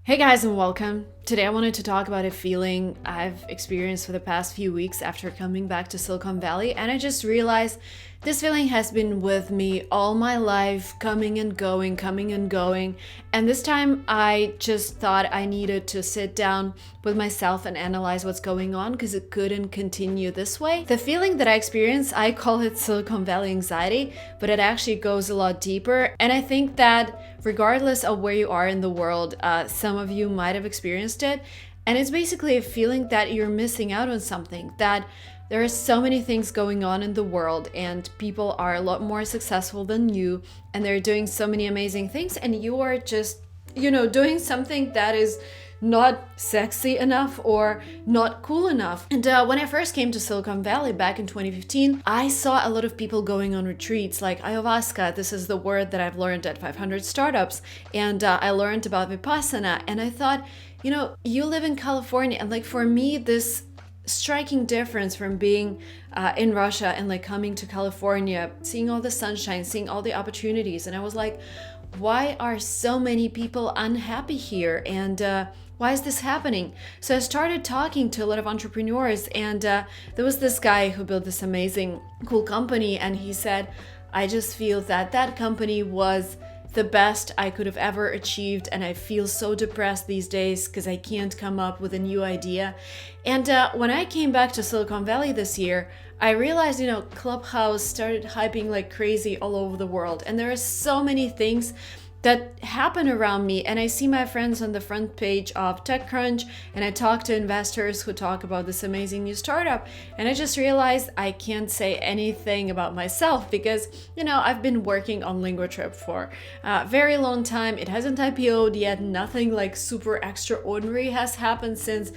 Hey guys, and welcome. Today I wanted to talk about a feeling I've experienced for the past few weeks after coming back to Silicon Valley, and I just realized this feeling has been with me all my life, coming and going. And this time I just thought I needed to sit down with myself and analyze what's going on because it couldn't continue this way. The feeling that I experienced, I call it Silicon Valley anxiety, but it actually goes a lot deeper. And I think that regardless of where you are in the world, some of you might have experienced it. And it's basically a feeling that you're missing out on something, that there are so many things going on in the world and people are a lot more successful than you and they're doing so many amazing things and you are just, doing something that is not sexy enough or not cool enough. And when I first came to Silicon Valley back in 2015, I saw a lot of people going on retreats like ayahuasca. This is the word that I've learned at 500 Startups. And I learned about Vipassana. And I thought, you live in California. And for me, this striking difference from being in Russia and coming to California, seeing all the sunshine, seeing all the opportunities. And I was like, why are so many people unhappy here? And why is this happening? So I started talking to a lot of entrepreneurs, and there was this guy who built this amazing, cool company. And he said, I just feel that that company was the best I could have ever achieved, and I feel so depressed these days because I can't come up with a new idea. And when I came back to Silicon Valley this year, I realized, Clubhouse started hyping like crazy all over the world, and there are so many things that happen around me. And I see my friends on the front page of TechCrunch, and I talk to investors who talk about this amazing new startup. And I just realized I can't say anything about myself because, I've been working on Linguatrip for a very long time. It hasn't IPO'd yet. Nothing super extraordinary has happened since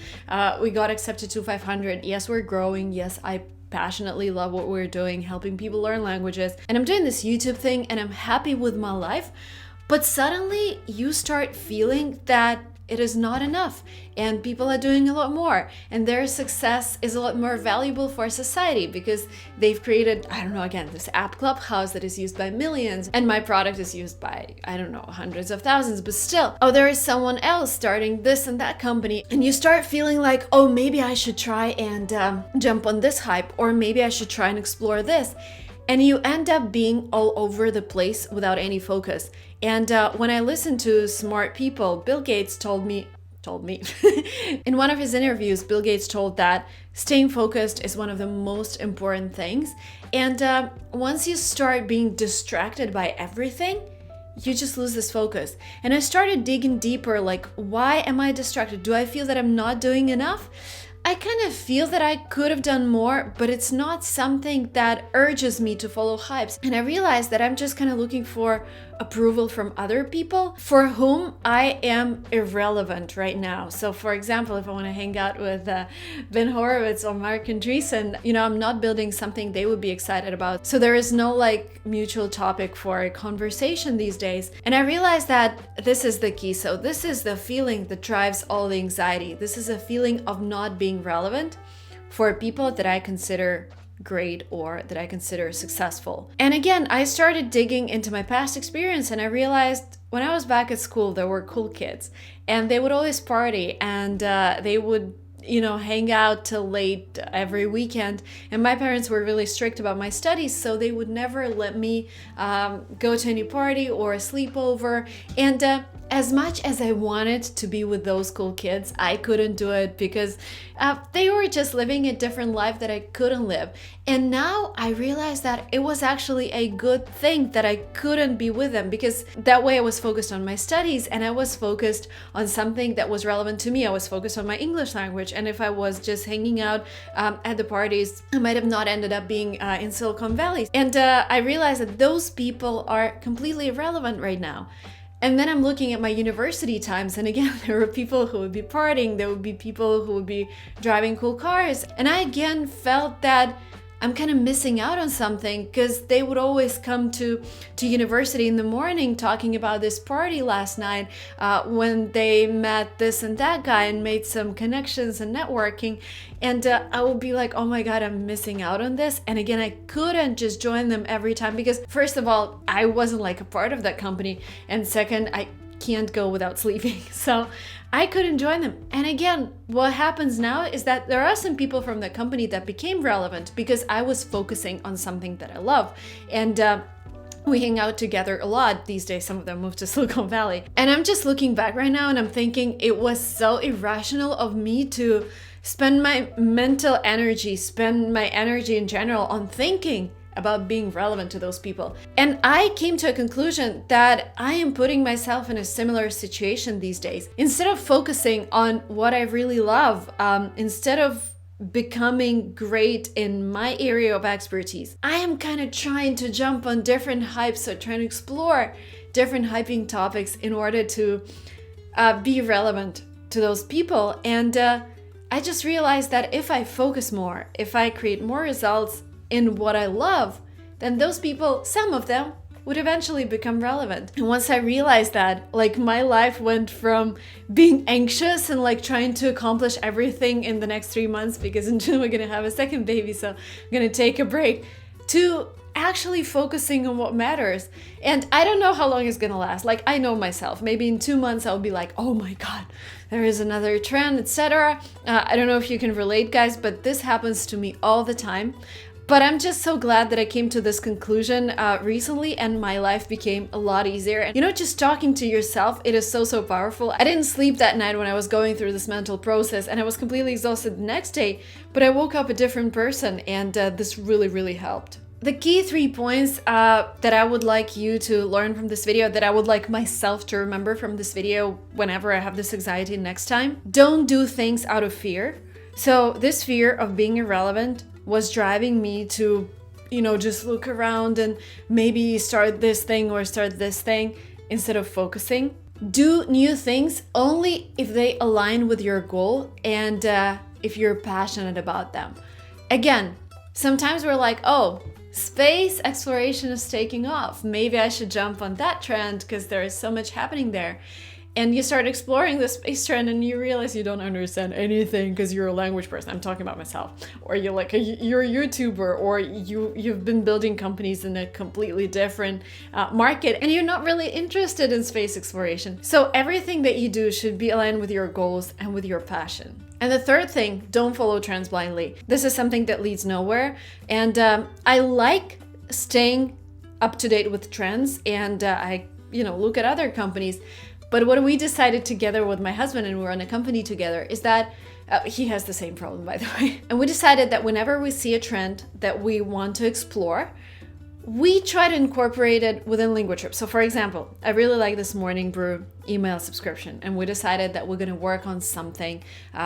we got accepted to 500. Yes, we're growing. Yes, I passionately love what we're doing, helping people learn languages. And I'm doing this YouTube thing and I'm happy with my life. But suddenly you start feeling that it is not enough and people are doing a lot more and their success is a lot more valuable for society because they've created, this app Clubhouse that is used by millions and my product is used by, hundreds of thousands, but still, there is someone else starting this and that company and you start feeling like, maybe I should try and jump on this hype, or maybe I should try and explore this. And you end up being all over the place without any focus. And when I listen to smart people, Bill Gates told me, in one of his interviews, Bill Gates told that staying focused is one of the most important things. And once you start being distracted by everything, you just lose this focus. And I started digging deeper, why am I distracted? Do I feel that I'm not doing enough? I kind of feel that I could have done more, but it's not something that urges me to follow hypes. And I realized that I'm just kind of looking for approval from other people for whom I am irrelevant right now. So for example, if I want to hang out with Ben Horowitz or Mark Andreessen, I'm not building something they would be excited about. So there is no mutual topic for a conversation these days. And I realized that this is the key. So this is the feeling that drives all the anxiety. This is a feeling of not being relevant for people that I consider great or that I consider successful. And again, I started digging into my past experience and I realized when I was back at school, there were cool kids and they would always party and they would hang out till late every weekend. And my parents were really strict about my studies, so they would never let me go to any party or a sleepover. And as much as I wanted to be with those cool kids, I couldn't do it because they were just living a different life that I couldn't live. And now I realized that it was actually a good thing that I couldn't be with them because that way I was focused on my studies and I was focused on something that was relevant to me. I was focused on my English language. And if I was just hanging out at the parties, I might have not ended up being in Silicon Valley. And I realized that those people are completely irrelevant right now. And then I'm looking at my university times, and again, there were people who would be partying, there would be people who would be driving cool cars. And I again felt that I'm kind of missing out on something because they would always come to university in the morning talking about this party last night when they met this and that guy and made some connections and networking. And I would be like, oh my God, I'm missing out on this. And again, I couldn't just join them every time because first of all, I wasn't a part of that company. And second, I can't go without sleeping. So I couldn't join them. And again, what happens now is that there are some people from the company that became relevant because I was focusing on something that I love. And we hang out together a lot these days. Some of them moved to Silicon Valley. And I'm just looking back right now and I'm thinking it was so irrational of me to spend my mental energy, spend my energy in general on thinking about being relevant to those people. And I came to a conclusion that I am putting myself in a similar situation these days. Instead of focusing on what I really love, instead of becoming great in my area of expertise, I am kind of trying to jump on different hypes, or trying to explore different hyping topics in order to be relevant to those people. And I just realized that if I focus more, if I create more results in what I love, then those people, some of them, would eventually become relevant. And once I realized that, like, my life went from being anxious and like trying to accomplish everything in the next 3 months, because in June we're gonna have a second baby, so I'm gonna take a break, to actually focusing on what matters. And I don't know how long it's gonna last. Like, I know myself, maybe in 2 months I'll be like, oh my god, there is another trend, etc. I don't know if you can relate, guys, but this happens to me all the time. But I'm just so glad that I came to this conclusion recently, and my life became a lot easier. And you know, just talking to yourself, it is so powerful. I didn't sleep that night when I was going through this mental process, and I was completely exhausted the next day, but I woke up a different person, and this really helped. The key 3 points that I would like you to learn from this video, that I would like myself to remember from this video whenever I have this anxiety next time: don't do things out of fear. So this fear of being irrelevant was driving me to, you know, just look around and maybe start this thing or start this thing instead of focusing. Do new things only if they align with your goal and if you're passionate about them. Again, sometimes we're like, oh, space exploration is taking off. Maybe I should jump on that trend because there is so much happening there. And you start exploring the space trend and you realize you don't understand anything because you're a language person. I'm talking about myself. Or you're like you're a YouTuber, or you've been building companies in a completely different market and you're not really interested in space exploration. So everything that you do should be aligned with your goals and with your passion. And the third thing, don't follow trends blindly. This is something that leads nowhere. And I like staying up to date with trends, and I look at other companies. But what we decided together with my husband, and we're in a company together, is that he has the same problem, by the way. And we decided that whenever we see a trend that we want to explore, we try to incorporate it within Linguatrip. So for example, I really like this Morning Brew email subscription, and we decided that we're going to work on something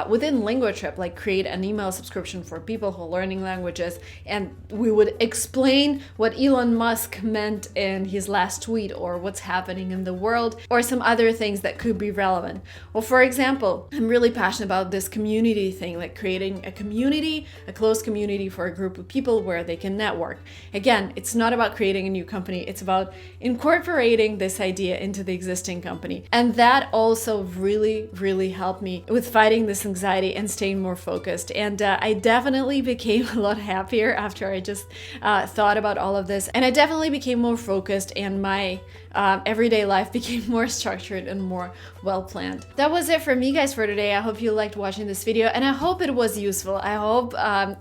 within Linguatrip, like create an email subscription for people who are learning languages, and we would explain what Elon Musk meant in his last tweet, or what's happening in the world, or some other things that could be relevant. Well, for example, I'm really passionate about this community thing, like creating a community, a close community for a group of people where they can network. Again, it's not about creating a new company, it's about incorporating this idea into the existing company. And that also really helped me with fighting this anxiety and staying more focused. And I definitely became a lot happier after I just thought about all of this. And I definitely became more focused, and my everyday life became more structured and more well-planned. That was it for me, guys, for today. I hope you liked watching this video, and I hope it was useful. I hope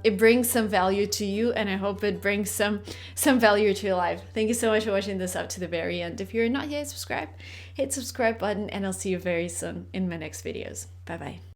it brings some value to you, and I hope it brings some value to your life. Thank you so much for watching this up to the very end. If you're not yet subscribed, hit subscribe button, and I'll see you very soon in my next videos. Bye bye.